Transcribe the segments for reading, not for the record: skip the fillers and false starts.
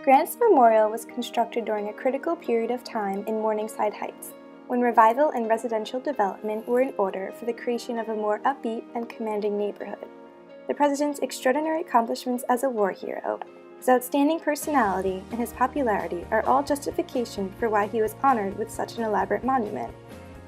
Grant's Memorial was constructed during a critical period of time in Morningside Heights, when revival and residential development were in order for the creation of a more upbeat and commanding neighborhood. The president's extraordinary accomplishments as a war hero, his outstanding personality, and his popularity are all justification for why he was honored with such an elaborate monument.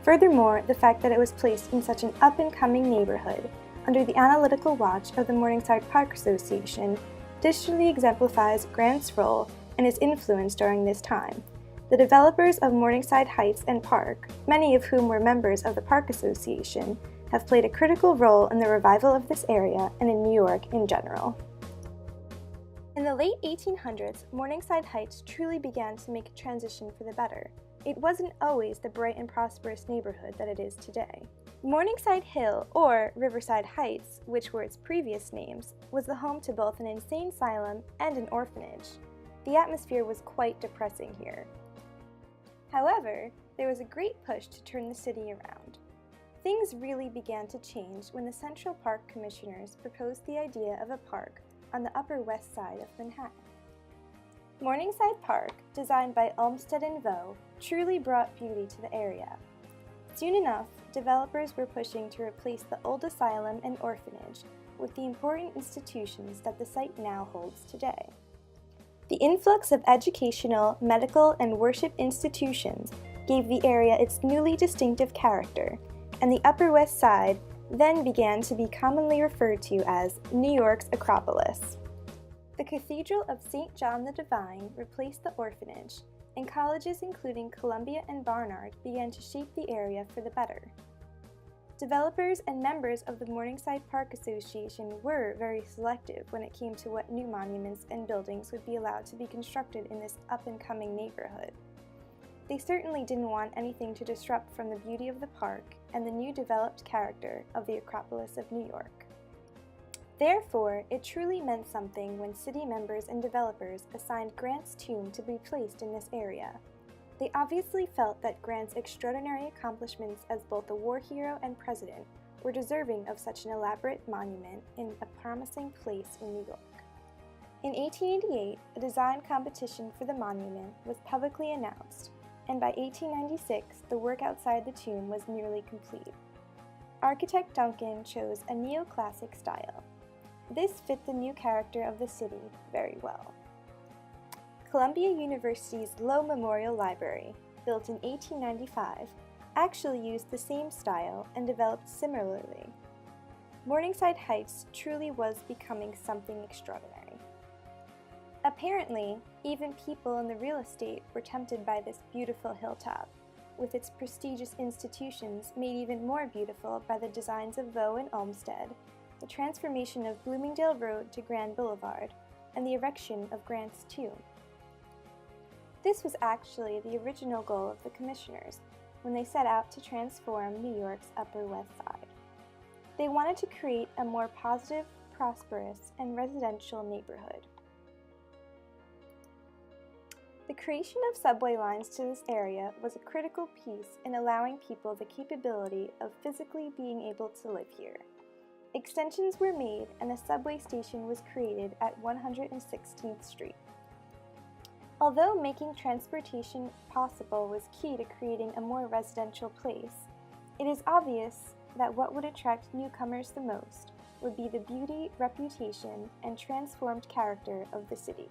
Furthermore, the fact that it was placed in such an up-and-coming neighborhood, under the analytical watch of the Morningside Park Association, digitally exemplifies Grant's role and his influence during this time. The developers of Morningside Heights and Park, many of whom were members of the Park Association, have played a critical role in the revival of this area and in New York in general. In the late 1800s, Morningside Heights truly began to make a transition for the better. It wasn't always the bright and prosperous neighborhood that it is today. Morningside Hill, or Riverside Heights, which were its previous names, was the home to both an insane asylum and an orphanage. The atmosphere was quite depressing here. However, there was a great push to turn the city around. Things really began to change when the Central Park Commissioners proposed the idea of a park on the Upper West Side of Manhattan. Morningside Park, designed by Olmsted and Vaux, truly brought beauty to the area. Soon enough, developers were pushing to replace the old asylum and orphanage with the important institutions that the site now holds today. The influx of educational, medical, and worship institutions gave the area its newly distinctive character, and the Upper West Side then began to be commonly referred to as New York's Acropolis. The Cathedral of St. John the Divine replaced the orphanage, and colleges including Columbia and Barnard began to shape the area for the better. Developers and members of the Morningside Park Association were very selective when it came to what new monuments and buildings would be allowed to be constructed in this up-and-coming neighborhood. They certainly didn't want anything to disrupt from the beauty of the park and the new developed character of the Acropolis of New York. Therefore, it truly meant something when city members and developers assigned Grant's tomb to be placed in this area. They obviously felt that Grant's extraordinary accomplishments as both a war hero and president were deserving of such an elaborate monument in a promising place in New York. In 1888, a design competition for the monument was publicly announced, and by 1896, the work outside the tomb was nearly complete. Architect Duncan chose a neoclassic style. This fit the new character of the city very well. Columbia University's Low Memorial Library, built in 1895, actually used the same style and developed similarly. Morningside Heights truly was becoming something extraordinary. Apparently, even people in the real estate were tempted by this beautiful hilltop, with its prestigious institutions made even more beautiful by the designs of Vaux and Olmsted, the transformation of Bloomingdale Road to Grand Boulevard, and the erection of Grant's tomb. This was actually the original goal of the commissioners when they set out to transform New York's Upper West Side. They wanted to create a more positive, prosperous, and residential neighborhood. The creation of subway lines to this area was a critical piece in allowing people the capability of physically being able to live here. Extensions were made and a subway station was created at 116th Street. Although making transportation possible was key to creating a more residential place, it is obvious that what would attract newcomers the most would be the beauty, reputation, and transformed character of the city.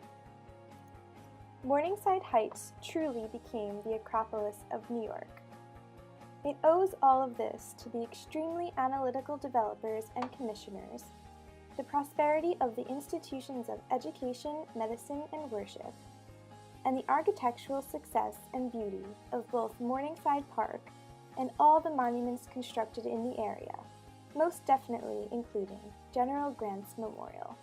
Morningside Heights truly became the Acropolis of New York. It owes all of this to the extremely analytical developers and commissioners, the prosperity of the institutions of education, medicine, and worship, and the architectural success and beauty of both Morningside Park and all the monuments constructed in the area, most definitely including General Grant's Memorial.